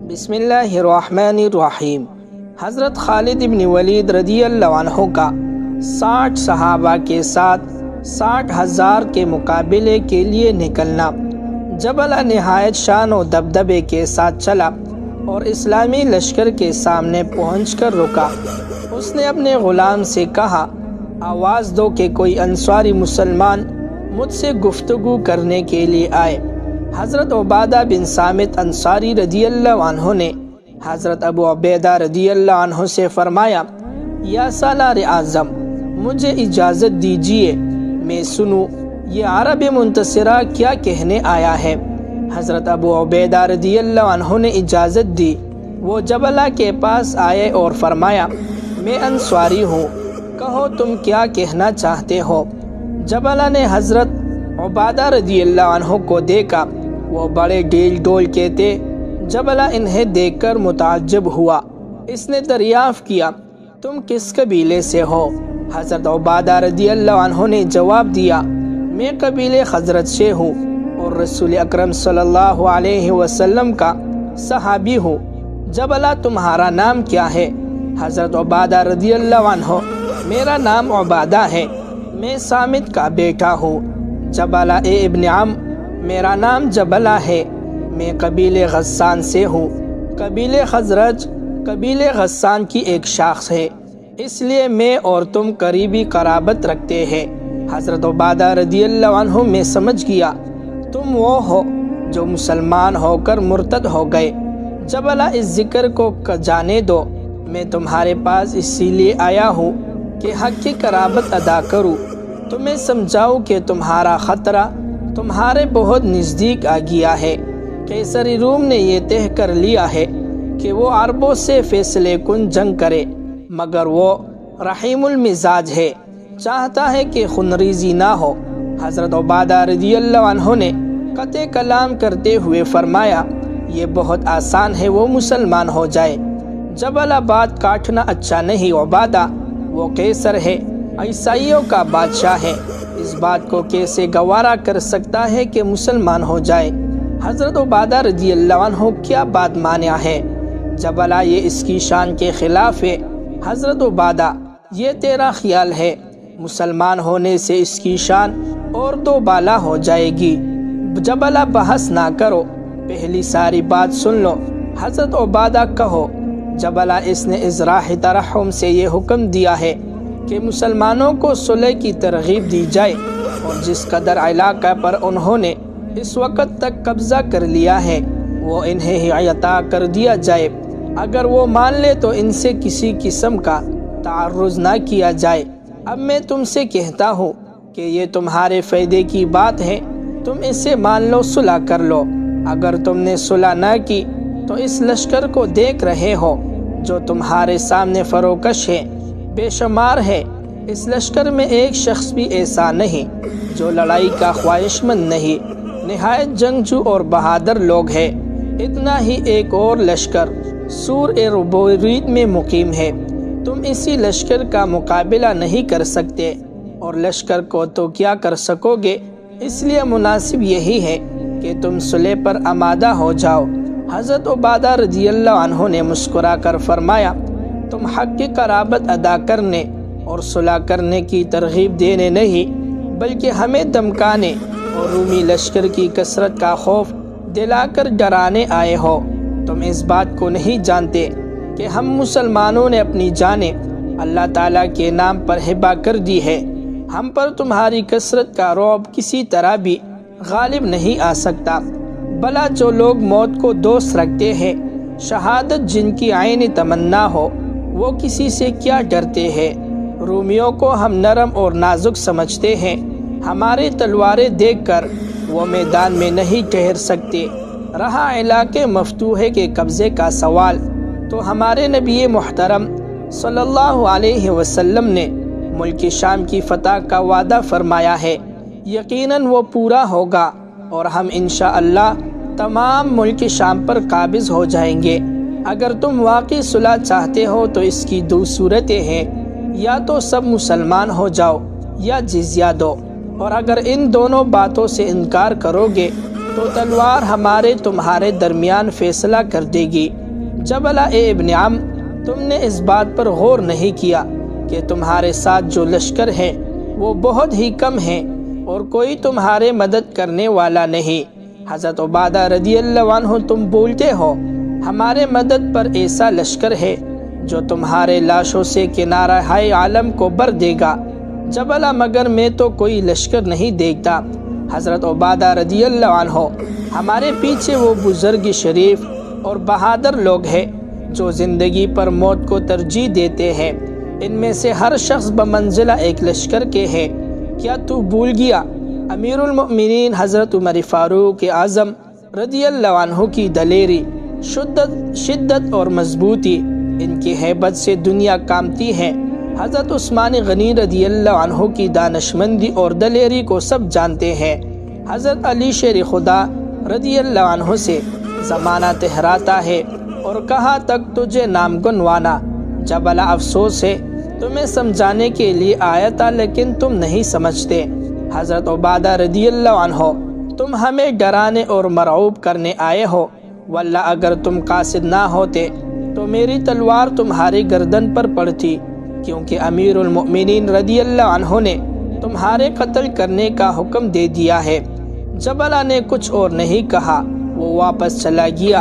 بسم اللہ الرحمن الرحیم۔ حضرت خالد بن ولید رضی اللہ عنہ کا 60 صحابہ کے ساتھ 60,000 کے مقابلے کے لیے نکلنا۔ جبلہ نہایت شان و دبدبے کے ساتھ چلا اور اسلامی لشکر کے سامنے پہنچ کر رکا۔ اس نے اپنے غلام سے کہا، آواز دو کہ کوئی انصاری مسلمان مجھ سے گفتگو کرنے کے لیے آئے۔ حضرت عبادہ بن صامت انصاری رضی اللہ عنہ نے حضرت ابو عبیدہ رضی اللہ عنہ سے فرمایا، یا سالار اعظم، مجھے اجازت دیجیے میں سنوں یہ عرب منتصرہ کیا کہنے آیا ہے۔ حضرت ابو عبیدہ رضی اللہ عنہ نے اجازت دی۔ وہ جبلہ کے پاس آئے اور فرمایا، میں انصاری ہوں، کہو تم کیا کہنا چاہتے ہو۔ جبلہ نے حضرت عبادہ رضی اللہ عنہ کو دیکھا، وہ بڑے ڈیل ڈول کے تھے۔ جبلہ انہیں دیکھ کر متعجب ہوا۔ اس نے دریافت کیا، تم کس قبیلے سے ہو؟ حضرت عبادہ رضی اللہ عنہ نے جواب دیا، میں قبیلے خزرج سے ہوں اور رسول اکرم صلی اللہ علیہ وسلم کا صحابی ہوں۔ جبلہ تمہارا نام کیا ہے؟ حضرت عبادہ رضی اللہ عنہ، میرا نام عبادہ ہے، میں صامت کا بیٹا ہوں۔ جبلہ اے ابن عم، میرا نام جبلہ ہے، میں قبیلے غسان سے ہوں۔ قبیلے خزرج قبیلے غسان کی ایک شاخ ہے، اس لیے میں اور تم قریبی قرابت رکھتے ہیں۔ حضرت عبادہ رضی اللہ عنہ میں سمجھ گیا تم وہ ہو جو مسلمان ہو کر مرتد ہو گئے۔ جبلہ اس ذکر کو جانے دو، میں تمہارے پاس اسی لیے آیا ہوں کہ حق کی قرابت ادا کروں، تمہیں سمجھاؤں کہ تمہارا خطرہ تمہارے بہت نزدیک آ گیا ہے۔ قیصر روم نے یہ طے کر لیا ہے کہ وہ عربوں سے فیصلے کن جنگ کرے، مگر وہ رحیم المزاج ہے، چاہتا ہے کہ خونریزی نہ ہو۔ حضرت عبادہ رضی اللہ عنہ نے قطع کلام کرتے ہوئے فرمایا، یہ بہت آسان ہے وہ مسلمان ہو جائے۔ جبلہ بات کاٹنا اچھا نہیں عبادہ، وہ قیصر ہے، عیسائیوں کا بادشاہ ہے، اس بات کو کیسے گوارا کر سکتا ہے کہ مسلمان ہو جائے؟ حضرت عبادہ رضی اللہ عنہ کیا بات مانع ہے؟ جبلہ یہ اس کی شان کے خلاف ہے۔ حضرت عبادہ یہ تیرا خیال ہے، مسلمان ہونے سے اس کی شان اور دو بالا ہو جائے گی۔ جبلہ بحث نہ کرو، پہلی ساری بات سن لو۔ حضرت عبادہ کہو۔ جبلہ اس نے ازراح ترحم سے یہ حکم دیا ہے کہ مسلمانوں کو صلح کی ترغیب دی جائے، اور جس قدر علاقہ پر انہوں نے اس وقت تک قبضہ کر لیا ہے وہ انہیں ہی عطا کر دیا جائے۔ اگر وہ مان لے تو ان سے کسی قسم کا تعرض نہ کیا جائے۔ اب میں تم سے کہتا ہوں کہ یہ تمہارے فائدے کی بات ہے، تم اسے مان لو، صلح کر لو۔ اگر تم نے صلح نہ کی تو اس لشکر کو دیکھ رہے ہو جو تمہارے سامنے فروکش ہے، بے شمار ہے۔ اس لشکر میں ایک شخص بھی ایسا نہیں جو لڑائی کا خواہش مند نہیں، نہایت جنگجو اور بہادر لوگ ہیں۔ اتنا ہی ایک اور لشکر سور ربوریت میں مقیم ہے، تم اسی لشکر کا مقابلہ نہیں کر سکتے، اور لشکر کو تو کیا کر سکو گے، اس لیے مناسب یہی ہے کہ تم صلح پر آمادہ ہو جاؤ۔ حضرت عبادہ رضی اللہ عنہ نے مسکرا کر فرمایا، تم حق کی قرابت ادا کرنے اور صلح کرنے کی ترغیب دینے نہیں بلکہ ہمیں دمکانے اور رومی لشکر کی کثرت کا خوف دلا کر ڈرانے آئے ہو۔ تم اس بات کو نہیں جانتے کہ ہم مسلمانوں نے اپنی جانیں اللہ تعالیٰ کے نام پر ہبہ کر دی ہے، ہم پر تمہاری کثرت کا رعب کسی طرح بھی غالب نہیں آ سکتا۔ بھلا جو لوگ موت کو دوست رکھتے ہیں، شہادت جن کی عین تمنا ہو، وہ کسی سے کیا ڈرتے ہیں؟ رومیوں کو ہم نرم اور نازک سمجھتے ہیں، ہماری تلواریں دیکھ کر وہ میدان میں نہیں ٹھہر سکتے۔ رہا علاقے مفتوحے کے قبضے کا سوال، تو ہمارے نبی محترم صلی اللہ علیہ وسلم نے ملک شام کی فتح کا وعدہ فرمایا ہے، یقیناً وہ پورا ہوگا، اور ہم انشاءاللہ تمام ملک شام پر قابض ہو جائیں گے۔ اگر تم واقعی صلح چاہتے ہو تو اس کی دو صورتیں ہیں، یا تو سب مسلمان ہو جاؤ یا جزیہ دو، اور اگر ان دونوں باتوں سے انکار کرو گے تو تلوار ہمارے تمہارے درمیان فیصلہ کر دے گی۔ جبلہ اے ابن عم، تم نے اس بات پر غور نہیں کیا کہ تمہارے ساتھ جو لشکر ہے وہ بہت ہی کم ہیں اور کوئی تمہارے مدد کرنے والا نہیں۔ حضرت عبادہ رضی اللہ عنہ، تم بولتے ہو ہمارے مدد پر ایسا لشکر ہے جو تمہارے لاشوں سے کنارہ ہائے عالم کو بر دے گا۔ جبلہ مگر میں تو کوئی لشکر نہیں دیکھتا۔ حضرت عبادہ رضی اللہ عنہ، ہمارے پیچھے وہ بزرگ شریف اور بہادر لوگ ہیں جو زندگی پر موت کو ترجیح دیتے ہیں۔ ان میں سے ہر شخص بمنزلہ ایک لشکر کے ہے۔ کیا تو بھول گیا امیر المؤمنین حضرت عمر فاروق اعظم رضی اللہ عنہ کی دلیری، شدت اور مضبوطی؟ ان کی ہیبت سے دنیا کانپتی ہے۔ حضرت عثمان غنی رضی اللہ عنہ کی دانشمندی اور دلیری کو سب جانتے ہیں۔ حضرت علی شیر خدا رضی اللہ عنہ سے زمانہ ٹھہراتا ہے اور کہاں تک تجھے نام گنوانا۔ جبلہ افسوس ہے، تمہیں سمجھانے کے لیے آیا تھا لیکن تم نہیں سمجھتے۔ حضرت عبادہ رضی اللہ عنہ، تم ہمیں ڈرانے اور مرعوب کرنے آئے ہو، واللہ اگر تم قاصد نہ ہوتے تو میری تلوار تمہاری گردن پر پڑتی، کیونکہ امیر المؤمنین رضی اللہ عنہ نے تمہارے قتل کرنے کا حکم دے دیا ہے۔ جبلہ نے کچھ اور نہیں کہا، وہ واپس چلا گیا۔